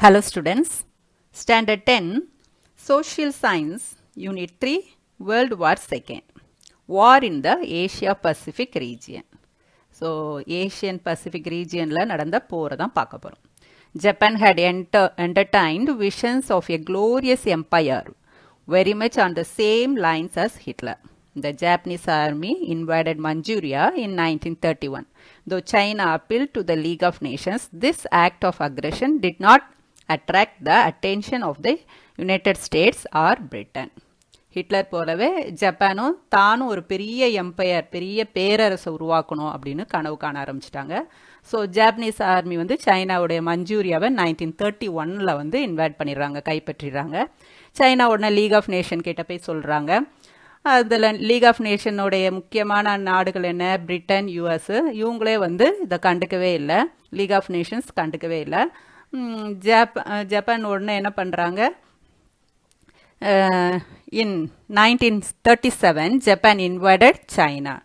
Hello students, Standard 10, Social Science, Unit 3, World War II, War in the Asia-Pacific region. So, Asian Pacific regionல நடந்த போரை தான் பார்க்க போறோம். Japan had entertained visions of a glorious empire, very much on the same lines as Hitler. The Japanese army invaded Manchuria in 1931. Though China appealed to the League of Nations, this act of aggression did not attract the attention of the United States or Britain. Hitler போலவே ஜப்பானும் தானும் ஒரு பெரிய empire பெரிய பேரரசை உருவாக்கணும் அப்படின்னு கனவு காண ஆரம்பிச்சிட்டாங்க. ஸோ ஜாப்பனீஸ் ஆர்மி வந்து சைனாவுடைய மஞ்சூரியாவை 1931 வந்து இன்வைட் பண்ணிடுறாங்க, கைப்பற்றிடுறாங்க. சைனா உடனே லீக் ஆஃப் நேஷன் கிட்ட போய் சொல்கிறாங்க. அதில் லீக் ஆஃப் நேஷனுடைய முக்கியமான நாடுகள் என்ன, பிரிட்டன், யூஎஸ், இவங்களே வந்து இதை கண்டுக்கவே இல்லை, லீக் ஆஃப் நேஷன்ஸ் கண்டுக்கவே இல்லை. ஜப்பான் உடனே என்ன பண்ணுறாங்க, in 1937 Japan invaded China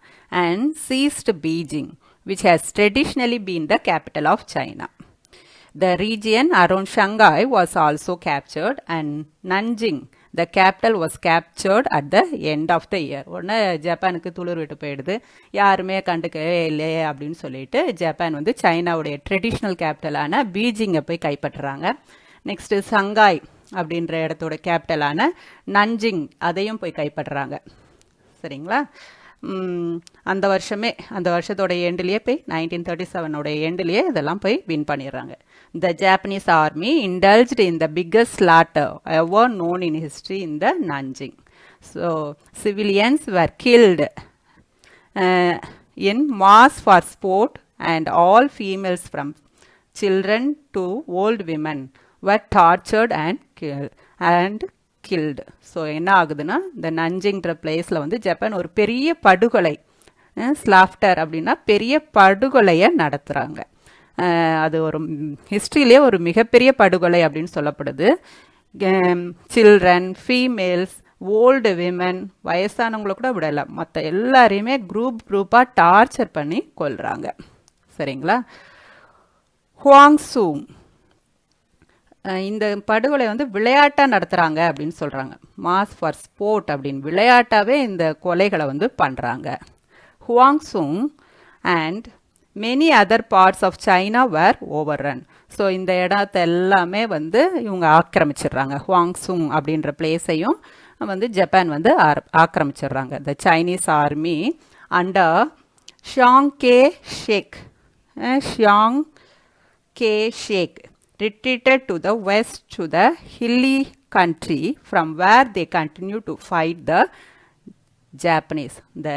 and seized Beijing, which has traditionally been the capital of China. The region around Shanghai was also captured and Nanjing, the capital, was captured at the end of the year. உடனே ஜப்பானுக்கு துளிர் விட்டு போயிடுது, யாருமே கண்டுக்கவே இல்லையே அப்படின்னு சொல்லிட்டு ஜப்பான் வந்து சைனாவுடைய ட்ரெடிஷ்னல் கேபிட்டலான பீஜிங்கை போய் கைப்பற்றுறாங்க. நெக்ஸ்ட் சங்காய் அப்படின்ற இடத்தோட கேபிட்டலான நன்ஜிங், அதையும் போய் கைப்பற்றுறாங்க. சரிங்களா? அந்த வருஷத்தோட எண்ட்லேயே போய் 1937 எண்ட்லேயே இதெல்லாம் போய் வின் பண்ணிடுறாங்க. The Japanese army indulged in the biggest slaughter ever known in history in the Nanjing. So, civilians were killed in mass for sport, and all females from children to old women were tortured and killed. So என்ன ஆகுதுன்னா, இந்த நஞ்சிங்கிற பிளேஸில் வந்து Japan ஒரு பெரிய படுகொலை, ஸ்லாஃப்டர் அப்படின்னா பெரிய படுகொலையை நடத்துகிறாங்க. அது ஒரு ஹிஸ்ட்ரியிலே ஒரு மிகப்பெரிய படுகொலை அப்படின்னு சொல்லப்படுது. சில்ட்ரன், ஃபீமேல்ஸ், ஓல்டு விமன், வயசானவங்களை கூட விடலை, மற்ற எல்லாரையுமே குரூப்பாக டார்ச்சர் பண்ணி கொல்றாங்க. சரிங்களா? ஹுவாங்சூங் இந்த படுகொலை வந்து விளையாட்டாக நடத்துகிறாங்க அப்படின்னு சொல்கிறாங்க. மாஸ் ஃபார் ஸ்போர்ட் அப்படின்னு விளையாட்டாகவே இந்த கொலைகளை வந்து பண்ணுறாங்க. ஹுவாங்சூங் and many other parts of China were overrun. So இந்த இடத்த எல்லாமே வந்து இவங்க ஆக்கிரமிச்சிடுறாங்க. ஹுவாங்சூங் அப்படின்ற பிளேஸையும் வந்து ஜப்பான் வந்து ஆக்கிரமிச்சிடுறாங்க. The Chinese army under Chiang Kai Shek retreated to the west to the hilly country, from where they continued to fight the Japanese. The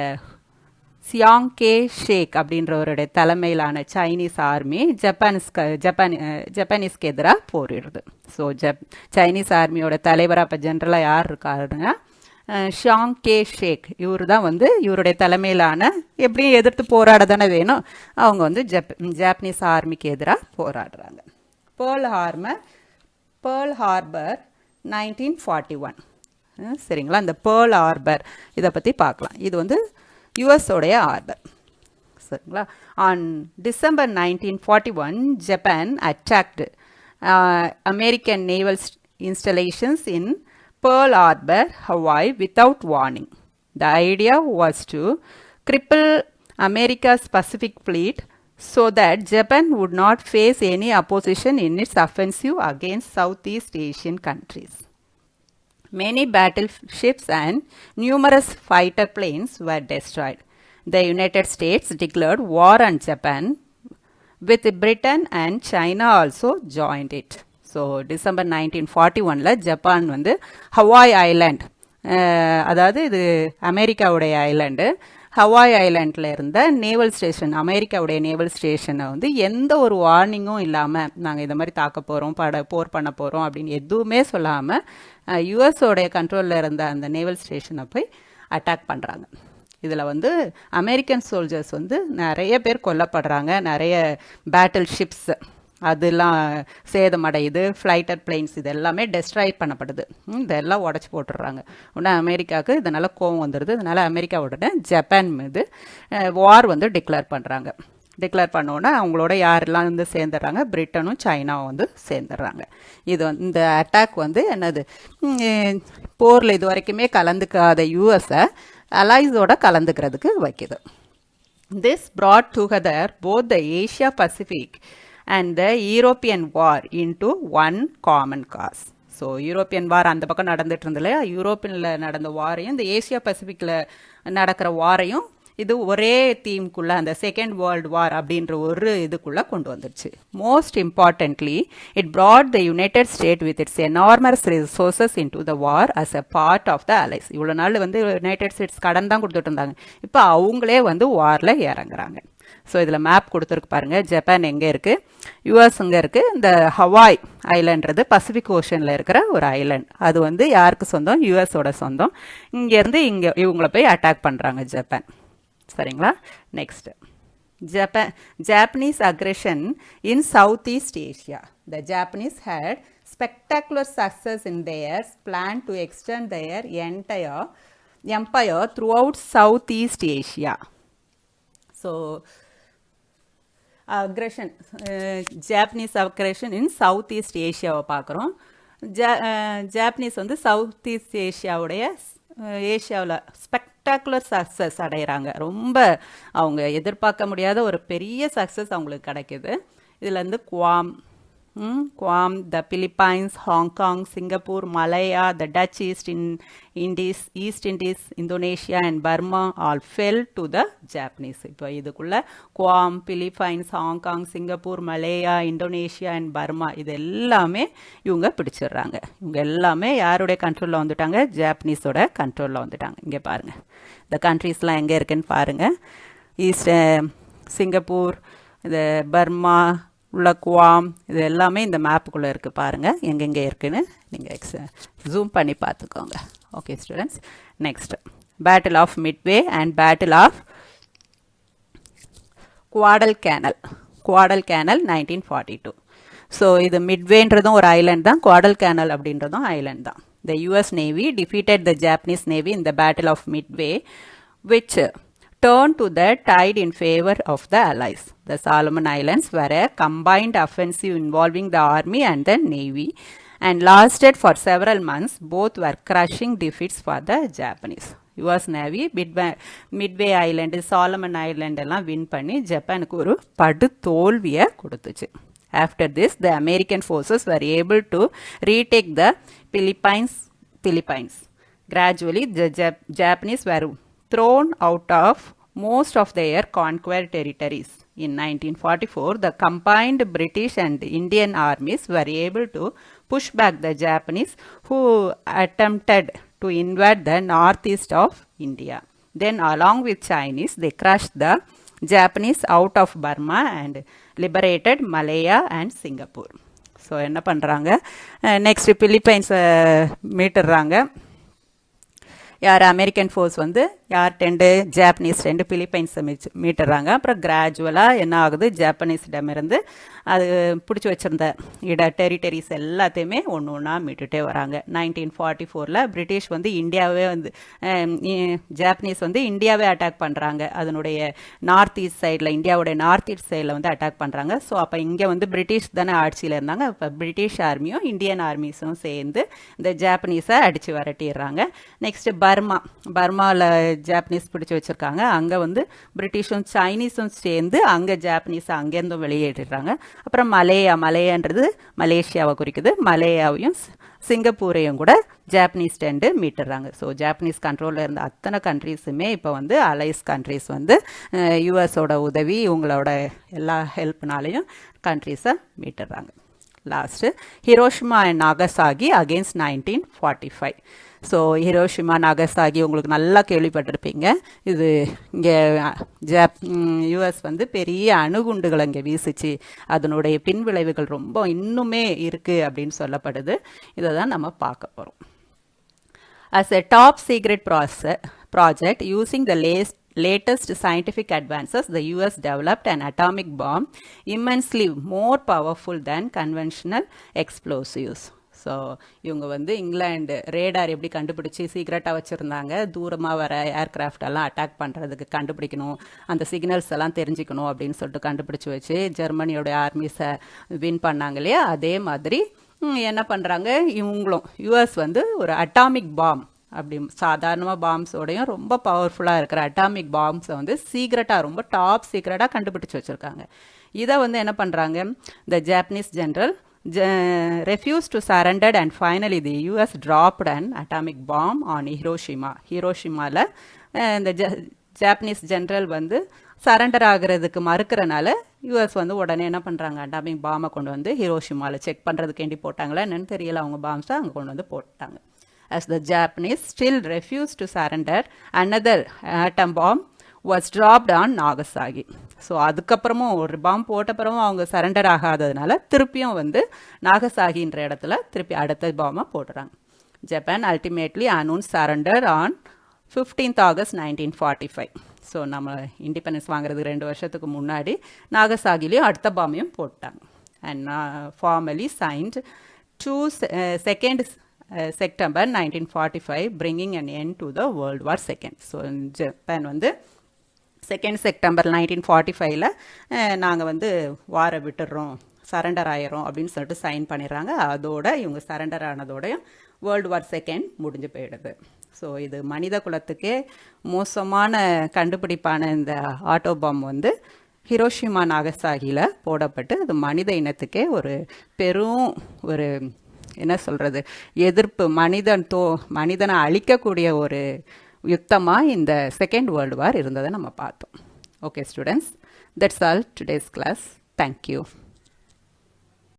Chiang Kai Shek அப்படின்றவருடைய தலைமையிலான சைனீஸ் ஆர்மி ஜப்பானீஸ்க்கு எதிராக போரிடுது. ஸோ சைனீஸ் ஆர்மியோட தலைவராக இப்போ ஜென்ரலாக யார் இருக்காருன்னா ஷியாங் Kai ஷேக். இவர் தான் வந்து இவருடைய தலைமையிலான, எப்படியும் எதிர்த்து போராட தானே வேணும், அவங்க வந்து ஜாப்பனீஸ் ஆர்மிக்கு எதிராக போராடுறாங்க. Pearl Harbor 1941. சரிங்களா? இந்த பேர்ல் ஹார்பர் இதை பற்றி பார்க்கலாம். இது வந்து யூஎஸோடைய ஹார்பர். சரிங்களா? On December 1941 Japan attacked American naval installations in Pearl Harbor, Hawaii, without warning. The idea was to cripple America's Pacific fleet so that Japan would not face any opposition in its offensive against Southeast Asian countries. Many battleships and numerous fighter planes were destroyed. The United States declared war on Japan, with Britain and China also joined it. So, December 1941 Japan வந்து Hawaii island, அதாவது இது அமெரிக்காவுடைய island, Hawaii ஐலாண்டில் இருந்த naval station, அமெரிக்காவுடைய naval ஸ்டேஷனை வந்து எந்த ஒரு வார்னிங்கும் இல்லாமல், நாங்கள் இந்த மாதிரி தாக்க போகிறோம், போர் பண்ண போகிறோம் அப்படின்னு எதுவுமே சொல்லாமல் யூஎஸோடைய கண்ட்ரோலில் இருந்த அந்த நேவல் ஸ்டேஷனை போய் அட்டாக் பண்ணுறாங்க. இதில் வந்து அமெரிக்கன் சோல்ஜர்ஸ் வந்து நிறைய பேர் கொல்லப்படுறாங்க, நிறைய பேட்டில் ஷிப்ஸ் அதெல்லாம் சேதமடையுது, ஃப்ளைட்டர் பிளேன்ஸ் இது எல்லாமே டெஸ்ட்ராய் பண்ணப்படுது, இதெல்லாம் உடச்சி போட்டுடுறாங்க. உடனே அமெரிக்காவுக்கு இதனால் கோவம் வந்துடுது. இதனால் அமெரிக்கா உடனே ஜப்பான் மீது வார் வந்து டிக்ளேர் பண்ணுறாங்க. டிக்ளேர் பண்ணோன்னா அவங்களோட யாரெல்லாம் வந்து சேர்ந்துடுறாங்க, பிரிட்டனும் சைனாவும் வந்து சேர்ந்துடுறாங்க. இது வந்து இந்த அட்டாக் வந்து என்னது, போரில் இது வரைக்குமே கலந்துக்காத யூஎஸை அலைஸோட கலந்துக்கிறதுக்கு வைக்குது. This brought together both the Asia Pacific and the European war into one common cause. So European war அந்த பக்கம் நடந்துட்டு இருந்தது இல்லையா, யூரோப்பியனில் நடந்த வாரையும் இந்த ஏஷியா பசிபிக்கில் நடக்கிற வாரையும் இது ஒரே தீம்குள்ளே, அந்த செகண்ட் வேர்ல்டு வார் அப்படின்ற ஒரு இதுக்குள்ளே கொண்டு வந்துடுச்சு. Most importantly it brought the United States with its enormous resources into the war as a part of the allies. இவ்வளோ நாள் வந்து யுனைடெட் ஸ்டேட்ஸ் கடன் தான் கொடுத்துட்டு இருந்தாங்க, இப்போ அவங்களே வந்து வாரில் இறங்குறாங்க. ஸோ இதில் மேப் கொடுத்துருக்கு பாருங்கள். ஜப்பான் எங்கே இருக்குது, யூஎஸ் இங்கே இருக்குது. இந்த ஹவாய் ஐலன்றது பசிபிக் ஓஷனில் இருக்கிற ஒரு ஐலண்ட். அது வந்து யாருக்கு சொந்தம், யூஎஸோட சொந்தம். இங்கேருந்து இங்கே இவங்கள போய் அட்டாக் பண்ணுறாங்க ஜப்பான். சரிங்களா. Next, Japanese aggression in Southeast Asia. The Japanese had spectacular success in their plan to extend their entire empire throughout Southeast Asia. So aggression, Japanese aggression in Southeast Asia பார்க்குறோம். Japanese வந்து south east ஏஷியாவில் spectacular success அடைகிறாங்க. ரொம்ப அவங்க எதிர்பார்க்க முடியாத ஒரு பெரிய success அவங்களுக்கு கிடைக்கிது. இதில் வந்து Guam, the Philippines, Hong Kong, Singapore, Malaya, the Dutch East Indies, Indonesia and Burma all fell to the Japanese. இப்போ இதுக்குள்ள Guam, Philippines, Hong Kong, Singapore, Malaya, Indonesia and Burma இது எல்லாமே இவங்க பிடிச்சிடுறாங்க. இவங்க எல்லாமே யாருடைய கண்ட்ரோலில் வந்துட்டாங்க, ஜாப்பனீஸோட கண்ட்ரோலில் வந்துட்டாங்க. இங்கே பாருங்கள், இந்த கண்ட்ரீஸ்லாம் எங்கே இருக்குன்னு பாருங்கள். சிங்கப்பூர், இது பர்மா, உள்ள குவாம், இது எல்லாமே இந்த மேப்புக்குள்ளே இருக்குது பாருங்கள், எங்கெங்கே இருக்குன்னு நீங்கள் ஜூம் பண்ணி பார்த்துக்கோங்க. Okay students. Next, battle of Midway and battle of Guadalcanal 1942. So இது மிட்வேன்றதும் ஒரு ஐலண்ட் தான், குவாடல்கேனல் அப்படின்றதும் ஐலண்ட் தான். The US Navy defeated the Japanese Navy in the Battle of Midway, which turned to the tide in favor of the Allies. The Solomon Islands were a combined offensive involving the army and the navy and lasted for several months. Both were crushing defeats for the Japanese. US Navy Midway island, Solomon Island எல்லாம் win பண்ணி ஜப்பானுக்கு ஒரு படு தோல்வியை கொடுத்துச்சு. After this, the American forces were able to retake the Philippines. Gradually, the Japanese were thrown out of most of their conquered territories. In 1944, the combined British and Indian armies were able to push back the Japanese, who attempted to invade the northeast of India. Then, along with Chinese, they crushed the Japanese out of Burma and liberated Malaya and Singapore. So என்ன பண்ணுறாங்க, next பிலிப்பைன்ஸை மீட்டுறாங்க. யார், American force வந்து யார் 10 Japanese 2 பிலிப்பைன்ஸை மீட்டுறாங்க. அப்புறம் கிராஜுவலாக என்ன ஆகுது, ஜாப்பனீஸிடமிருந்து அது பிடிச்சி வச்சுருந்த டெரிட்டரிஸ் எல்லாத்தையுமே ஒன்று ஒன்றா மீட்டுகிட்டே வராங்க. 1944 பிரிட்டிஷ் வந்து இந்தியாவே வந்து ஜாப்பனீஸ் வந்து இந்தியாவே அட்டாக் பண்ணுறாங்க. அதனுடைய நார்த் ஈஸ்ட் சைடில், இந்தியாவுடைய நார்த் ஈஸ்ட் சைடில் வந்து அட்டாக் பண்ணுறாங்க. ஸோ அப்போ இங்கே வந்து பிரிட்டிஷ் தானே ஆட்சியில் இருந்தாங்க. இப்போ பிரிட்டிஷ் ஆர்மியும் இந்தியன் ஆர்மிஸும் சேர்ந்து இந்த ஜாப்பனீஸை அடித்து விரட்டிடுறாங்க. நெக்ஸ்ட் பர்மாவில் ஜாப்பனீஸ் பிடிச்சி வச்சுருக்காங்க. அங்கே வந்து பிரிட்டிஷும் சைனீஸும் சேர்ந்து அங்கே ஜாப்பனீஸை அங்கேருந்தும் வெளியேறிடுறாங்க. அப்புறம் மலேயான்றது மலேசியாவை குறிக்குது. மலேயாவையும் சிங்கப்பூரையும் கூட ஜாப்பனீஸ் 2 மீட்டுறாங்க. ஸோ ஜாப்பனீஸ் கண்ட்ரோலில் இருந்த அத்தனை கண்ட்ரீஸுமே இப்போ வந்து அலைஸ் கண்ட்ரீஸ் வந்து யூஎஸோட உதவி, இவங்களோட எல்லா ஹெல்ப்னாலையும் கண்ட்ரீஸை மீட்டுறாங்க. Last Hiroshima and Nagasaki against 1945. So Hiroshima Nagasaki உங்களுக்கு நல்லா கேள்விப்பட்டிருப்பீங்க. இது இங்கே யூஎஸ் வந்து பெரிய அணுகுண்டுகளை இங்கே வீசிச்சு. அதனுடைய பின்விளைவுகள் ரொம்ப இன்னுமே இருக்குது அப்படின்னு சொல்லப்படுது. இதை தான் நம்ம பார்க்க போகிறோம். As a top secret project using the latest scientific advances, the US developed an atomic bomb immensely more powerful than conventional explosives. So இவங்க வந்து இங்கிலாந்து ரேடார் எப்படி கண்டுபிடிச்சி சீக்ரெட்டாக வச்சுருந்தாங்க, தூரமாக வர ஏர்கிராஃப்ட் எல்லாம் அட்டாக் பண்ணுறதுக்கு கண்டுபிடிக்கணும், அந்த சிக்னல்ஸ் எல்லாம் தெரிஞ்சுக்கணும் அப்படின்னு சொல்லிட்டு கண்டுபிடிச்சி வச்சு ஜெர்மனியோட ஆர்மிஸை வின் பண்ணாங்க இல்லையா. அதே மாதிரி என்ன பண்ணுறாங்க இவங்களும், யூஎஸ் வந்து ஒரு அட்டாமிக் பாம், அப்படி சாதாரணமாக பாம்ஸோடையும் ரொம்ப பவர்ஃபுல்லாக இருக்கிற அட்டாமிக் பாம்ஸை வந்து சீக்ரெட்டாக, ரொம்ப டாப் சீக்ரெட்டாக கண்டுபிடிச்சி வச்சுருக்காங்க. இதை வந்து என்ன பண்ணுறாங்க, the Japanese general refused to surrender and finally the US dropped an atomic bomb on Hiroshima. ஹிரோஷிமாவில் இந்த ஜாப்பனீஸ் ஜென்ரல் வந்து சரண்டர் ஆகிறதுக்கு மறுக்கிறனால யூஎஸ் வந்து உடனே என்ன பண்ணுறாங்க, அட்டாமிக் பாமை கொண்டு வந்து ஹிரோஷிமாவில் செக் பண்ணுறதுக்கு வேண்டி போட்டாங்களா என்னன்னு தெரியல, அவங்க பாம்ஸை அங்கே கொண்டு வந்து போட்டாங்க. As the Japanese still refused to surrender, another atom bomb was dropped on Nagasaki. So அதுக்கப்புறமும் ஒரு பாம் போட்டப்புறமும் அவங்க சரண்டர் ஆகாததுனால திருப்பியும் வந்து நாகசாகின்ற இடத்துல திருப்பி அடுத்த பாமை போடுறாங்க. Japan ultimately announce surrender on 15th August 1945. So நம்ம இண்டிபெண்டன்ஸ் வாங்குறதுக்கு 2 வருஷத்துக்கு முன்னாடி நாகசாகிலையும் அடுத்த பாமையும் போட்டாங்க. And formally signed 2 September 1945, bringing an end to the World War II. So Japan வந்து 2 September 1945 நாங்கள் வந்து வாரை விட்டுடுறோம், சரண்டர் ஆயிரும் அப்படின்னு சொல்லிட்டு சைன் பண்ணிடுறாங்க. அதோட இவங்க சரண்டர் ஆனதோடையும் World War II முடிஞ்சு போயிடுது. ஸோ இது மனித குலத்துக்கே மோசமான கண்டுபிடிப்பான இந்த ஆட்டோபாம் வந்து ஹிரோஷிமா நாகசாகியில் போடப்பட்டு அது மனித இனத்துக்கே ஒரு பெரும் ஒரு என்ன சொல்கிறது எதிர்ப்பு, மனிதனை அழிக்கக்கூடிய ஒரு யுத்தமாக இந்த செகண்ட் வேர்ல்டு வார் இருந்ததை நம்ம பார்த்தோம். Okay students, that's all today's class. Thank you.